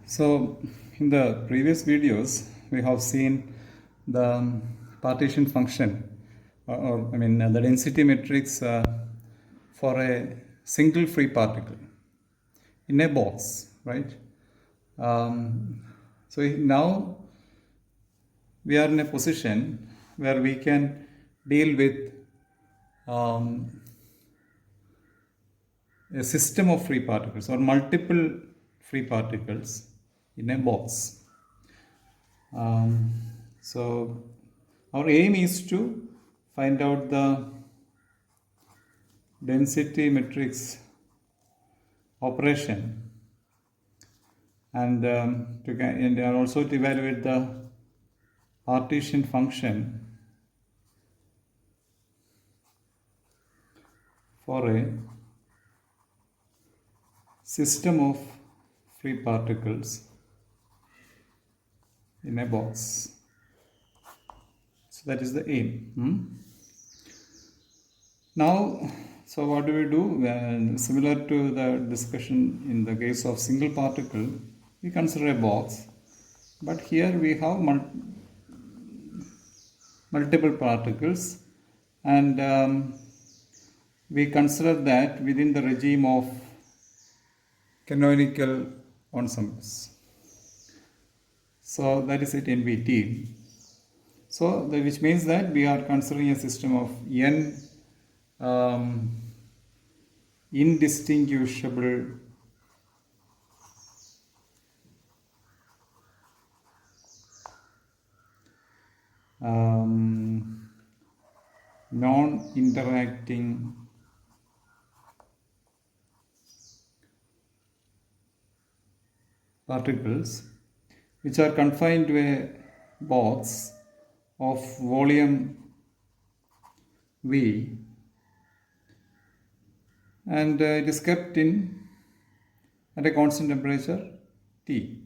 So, in the previous videos, we have seen the partition function, the density matrix for a single free particle in a box, right? So now we are in a position where we can deal with um, a system of free particles or multiple free particles in a box. So our aim is to find out the density matrix operation and also to evaluate the partition function for a system of free particles in a box. So that is the aim. Now, so what do we do? Similar to the discussion in the case of single particle, we consider a box, but here we have multiple particles, and we consider that within the regime of canonical ensembles. So that is it, NVT. So which means that we are considering a system of n indistinguishable non-interacting particles which are confined to a box of volume V, and it is kept at a constant temperature T.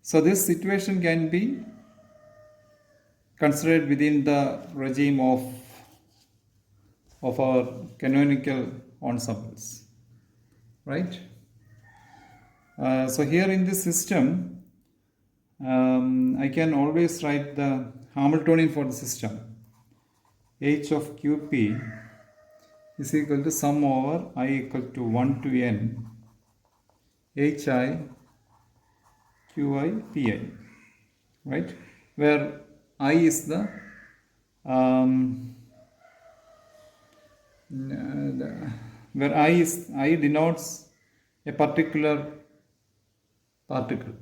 So this situation can be considered within the regime of our canonical ensembles, right? So here in this system, I can always write the Hamiltonian for the system. H of QP is equal to sum over I equal to 1 to n HI QI PI, right? Where I is the where I denotes a particular particle.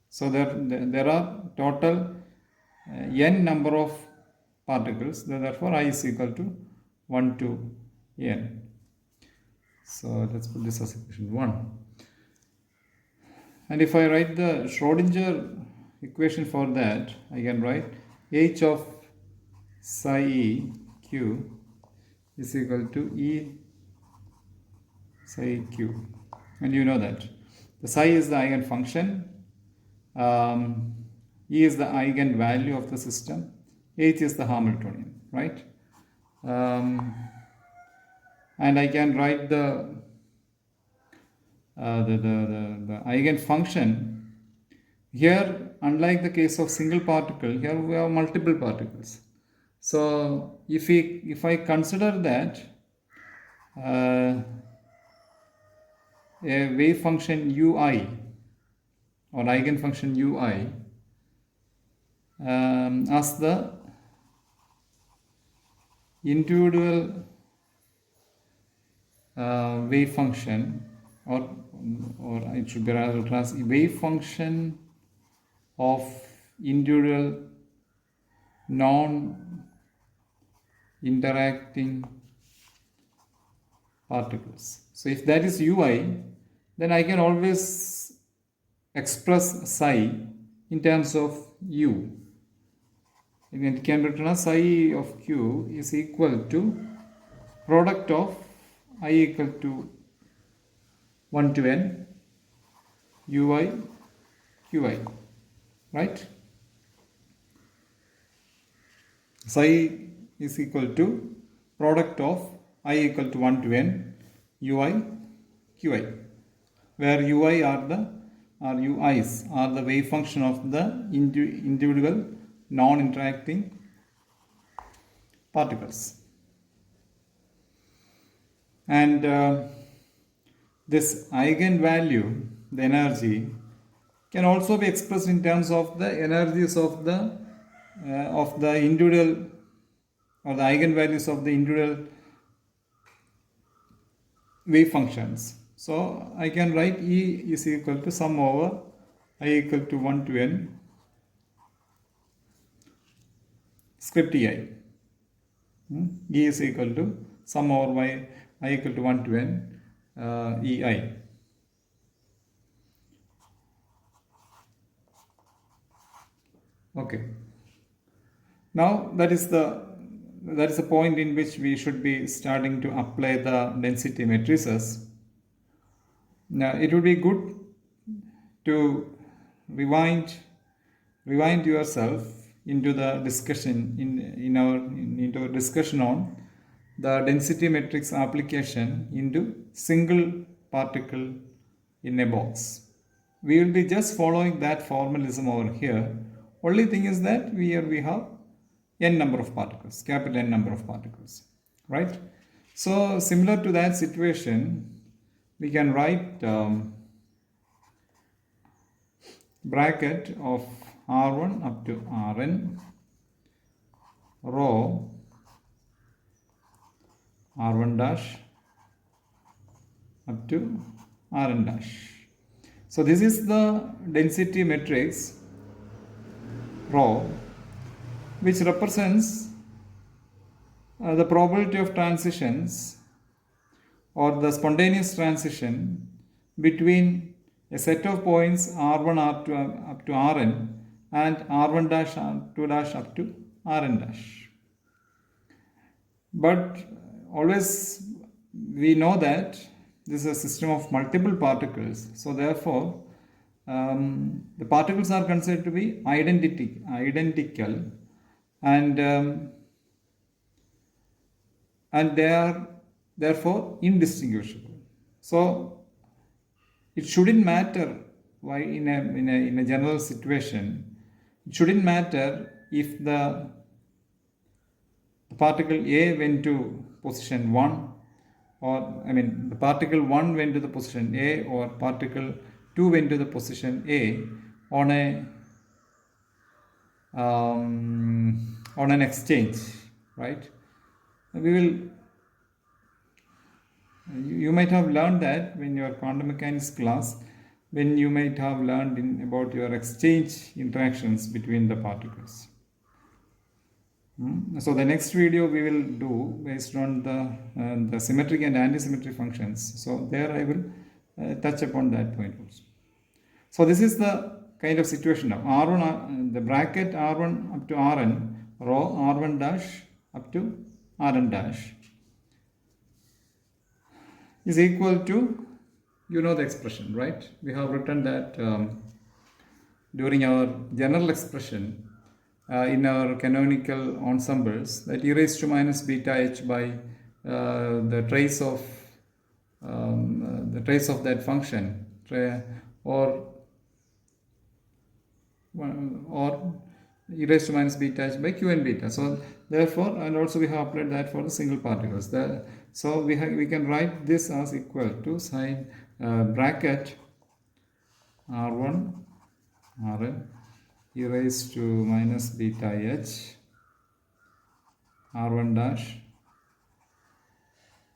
So there are total n number of particles. Therefore, I is equal to 1 to n. So let's put this as equation 1. And if I write the Schrodinger equation for that, I can write H of psi E Q is equal to E psi Q. And you know that. The psi is the eigenfunction, E is the eigenvalue of the system, H is the Hamiltonian, right? And I can write the eigenfunction. Here, unlike the case of single particle, here we have multiple particles. So if I consider that a wave function ui or eigenfunction ui as the individual wave function, or it should be rather as wave function of individual non-interacting particles. So if that is ui, then I can always express psi in terms of u. It can be written as psi of q is equal to product of I equal to 1 to n ui qi, right? Psi is equal to product of I equal to 1 to n ui qi, where ui are the or ui's are the wave function of the individual non-interacting particles. And this eigenvalue, the energy, can also be expressed in terms of the energies of the individual, or the eigenvalues of the individual wave functions. So I can write E is equal to sum over I equal to 1 to n script ei. E is equal to sum over I equal to 1 to n ei. Okay. Now that is the point in which we should be starting to apply the density matrices. Now it would be good to rewind yourself into the discussion into a discussion on the density matrix application into single particle in a box. We will be just following that formalism over here. Only thing is that here we have n number of particles, capital N number of particles, right? So similar to that situation, we can write bracket of R1 up to Rn, rho R1 dash up to Rn dash. So this is the density matrix rho, which represents the probability of transitions or the spontaneous transition between a set of points R1, R2 up to Rn and R1 dash, R2 dash up to Rn dash. But always we know that this is a system of multiple particles. So therefore, the particles are considered to be identical, and they are therefore indistinguishable. So it shouldn't matter why in a general situation, it shouldn't matter if the particle A went to position 1, or the particle 1 went to the position A, or particle 2 went to the position A on an exchange, right? You might have learned that when your quantum mechanics class, when you might have learned about your exchange interactions between the particles. So the next video we will do based on the symmetric and antisymmetric functions. So there I will touch upon that point also. So this is the kind of situation now. R1, the bracket R1 up to Rn, rho R1 dash up to Rn dash is equal to, you know the expression, right? We have written that during our general expression in our canonical ensembles, that e raised to minus beta h by the trace of that function, or e raised to minus beta h by q and beta. So therefore, and also we have applied that for the single particles. So we can write this as equal to sine bracket R1 Rn e raised to minus beta h R1 dash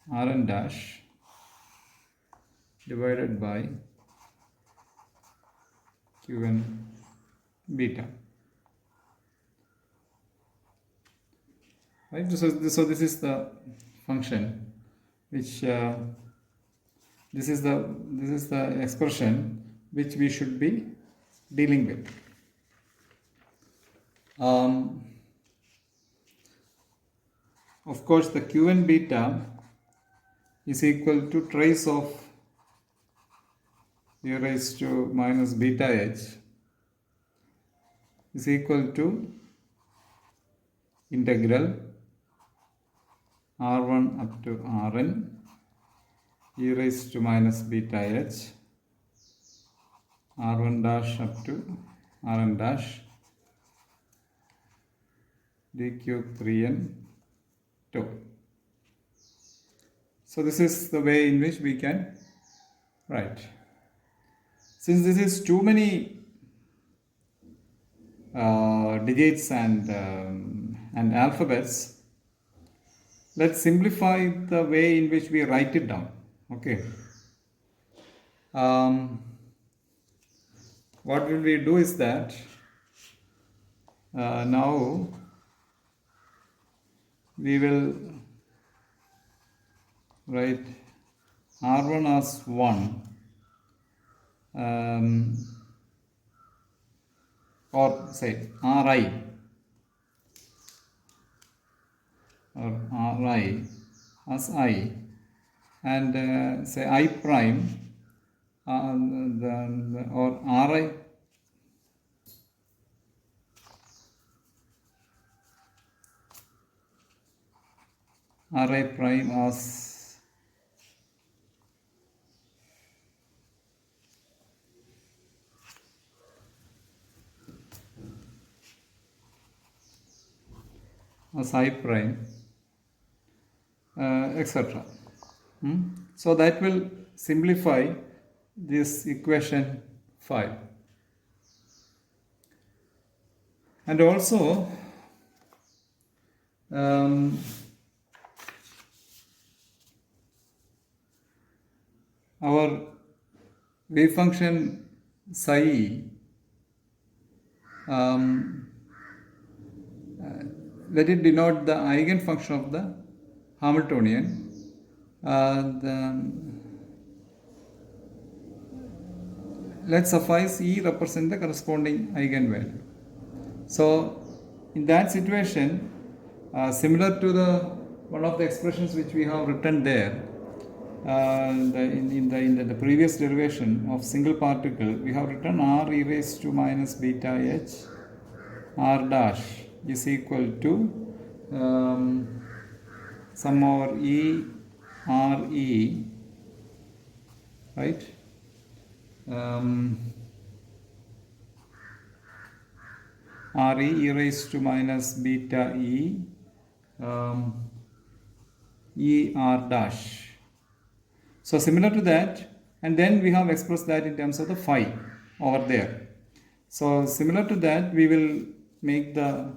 Rn dash divided by q and beta. Right? So this is the function which this is the expression which we should be dealing with. Of course, the q and beta is equal to trace of e raised to minus beta h is equal to integral R1 up to Rn e raised to minus beta h R1 dash up to Rn dash d cube 3n 2. So this is the way in which we can write. Since this is too many digits and alphabets, let's simplify the way in which we write it down. Okay. What will we do is that now we will write R1 as 1 or say Ri or Ri as I, and say I prime or Ri Ri prime as I prime, etc. So that will simplify this equation 5. And also our wave function psi let it denote the eigenfunction of the Hamiltonian. Let suffice E represent the corresponding eigenvalue. So in that situation, similar to the one of the expressions which we have written there, in the previous derivation of single particle, we have written R e raised to minus beta h R dash is equal to sum over E R E, right? R e raised to minus beta E E R dash. So similar to that, and then we have expressed that in terms of the phi over there. So similar to that, we will make the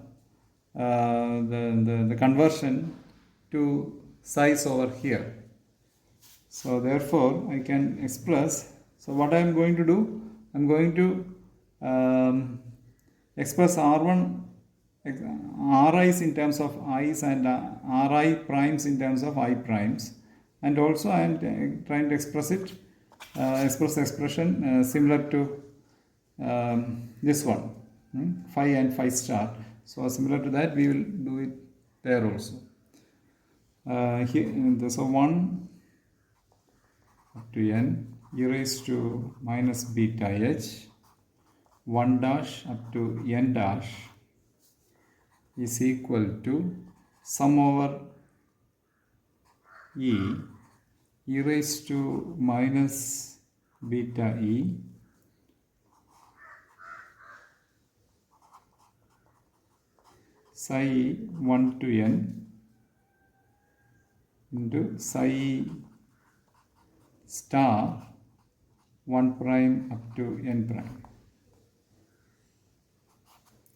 conversion to size over here. So therefore, I can express. So what I am going to do, I am going to express R1 Ri's in terms of i's and Ri primes in terms of I primes, and also I am trying to express it, express the expression similar to this one, phi and phi star. So similar to that, we will do it there also. Here, so 1 up to n e raised to minus beta h 1 dash up to n dash is equal to sum over e raised to minus beta e psi 1 to n into psi star 1 prime up to n prime.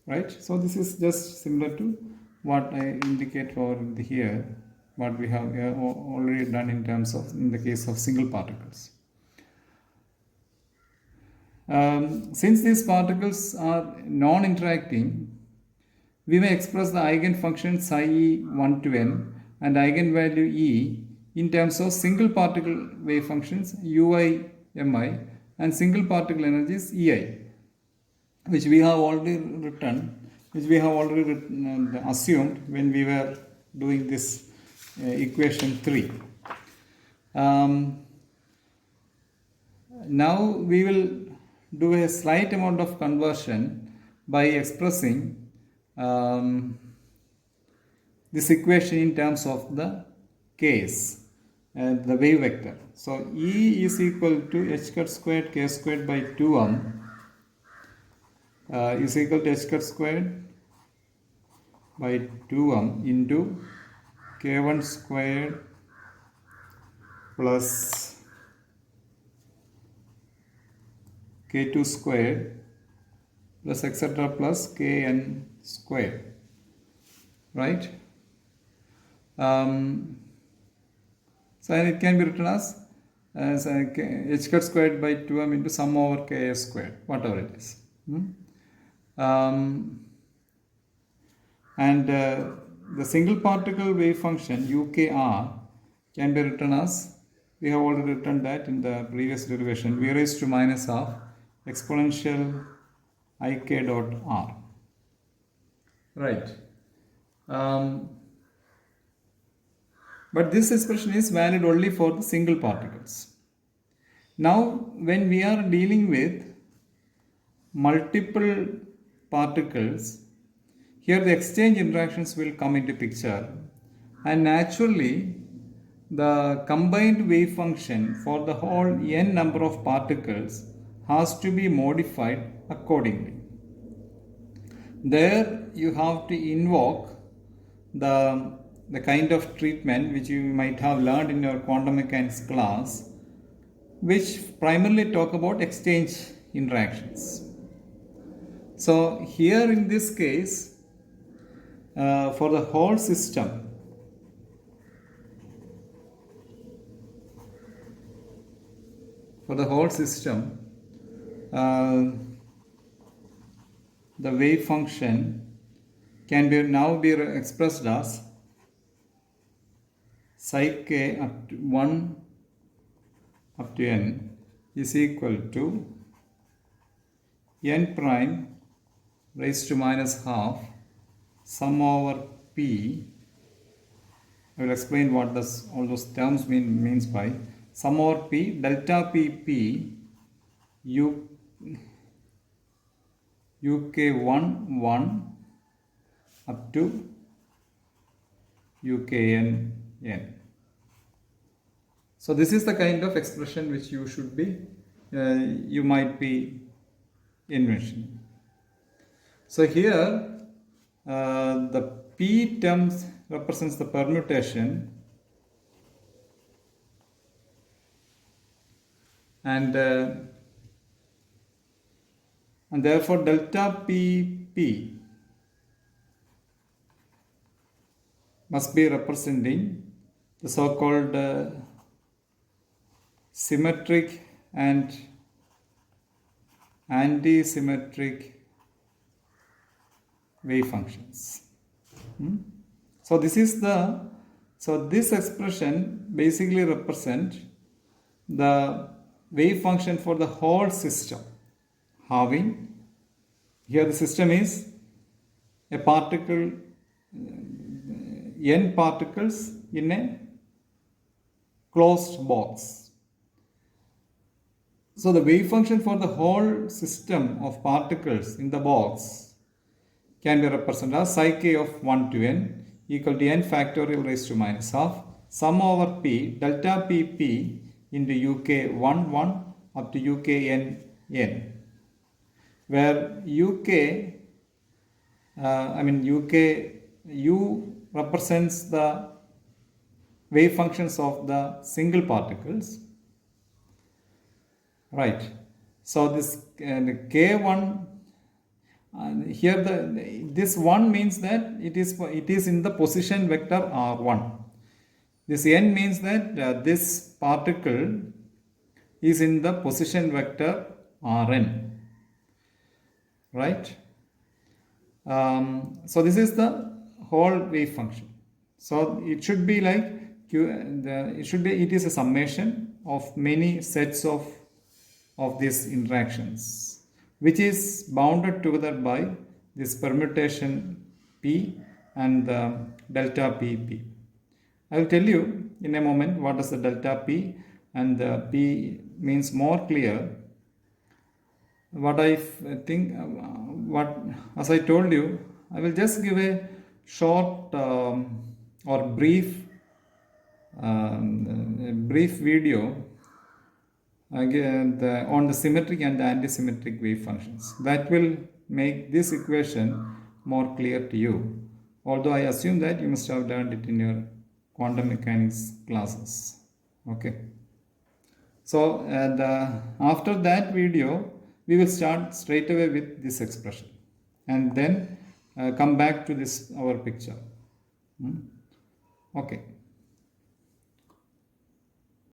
Right? So this is just similar to what I indicate over here, what we have already done in terms of, in the case of single particles. Since these particles are non-interacting, we may express the eigenfunction psi e 1 to n and eigenvalue e in terms of single particle wave functions ui mi and single particle energies ei, which we have already written, assumed when we were doing this equation 3. Now we will do a slight amount of conversion by expressing this equation in terms of the case. the wave vector. So E is equal to h cut squared k squared by 2m is equal to h cut squared by 2m into k1 squared plus k2 squared plus etc. plus kn squared, right? So it can be written as h cut squared by 2m into sum over k squared, whatever it is. And the single particle wave function UKR can be written as, we have already written that in the previous derivation, v raised to minus half exponential ik dot r. Right. But this expression is valid only for the single particles. Now, when we are dealing with multiple particles, here the exchange interactions will come into picture, and naturally the combined wave function for the whole n number of particles has to be modified accordingly. There you have to invoke the kind of treatment which you might have learned in your quantum mechanics class, which primarily talk about exchange interactions. So here in this case, for the whole system, the wave function can now be expressed as psi k up to 1 up to n is equal to n prime raised to minus half sum over p. I will explain what all those terms means by sum over p delta pp uk1 1 up to ukn n. So this is the kind of expression which you should be, you might be envisioning. So here the p terms represents the permutation, and therefore delta pp must be representing the so-called symmetric and anti-symmetric wave functions. So this expression basically represents the wave function for the whole system, having, here the system is a particle, n particles in a closed box. So the wave function for the whole system of particles in the box can be represented as psi k of 1 to n equal to n factorial raised to minus half sum over p delta pp into uk 1 1 up to uk n n, where uk u represents the wave functions of the single particles, right? So this k1 here this 1 means that it is in the position vector r1. This n means that this particle is in the position vector rn, right? So this is the whole wave function. So it should be like it is a summation of many sets of these interactions, which is bounded together by this permutation p and the delta pp. I will tell you in a moment what is the delta p, and the p means more clear. What I think, as I told you, I will just give a short or brief a brief video again on the symmetric and the antisymmetric wave functions. That will make this equation more clear to you. Although I assume that you must have learned it in your quantum mechanics classes. Okay. So after that video, we will start straight away with this expression and then come back to this our picture. Okay.